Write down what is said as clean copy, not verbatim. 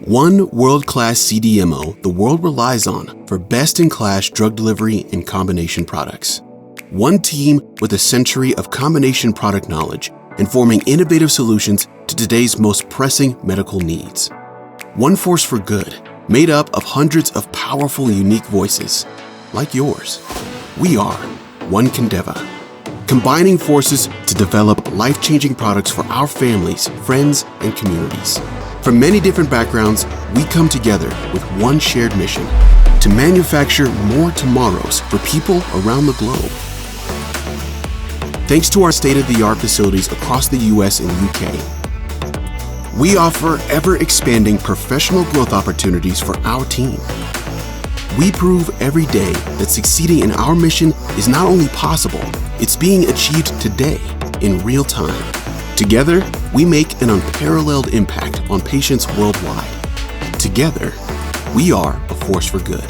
One world-class CDMO the world relies on for best-in-class drug delivery and combination products. One team with a century of combination product knowledge, informing innovative solutions to today's most pressing medical needs. One force for good, made up of hundreds of powerful, unique voices, like yours. We are OneKindeva, combining forces to develop life-changing products for our families, friends, and communities. From many different backgrounds, we come together with one shared mission: to manufacture more tomorrows for people around the globe. Thanks to our state-of-the-art facilities across the US and UK, we offer ever-expanding professional growth opportunities for our team. We prove every day that succeeding in our mission is not only possible, it's being achieved today in real time. Together, we make an unparalleled impact on patients worldwide. Together, we are a force for good.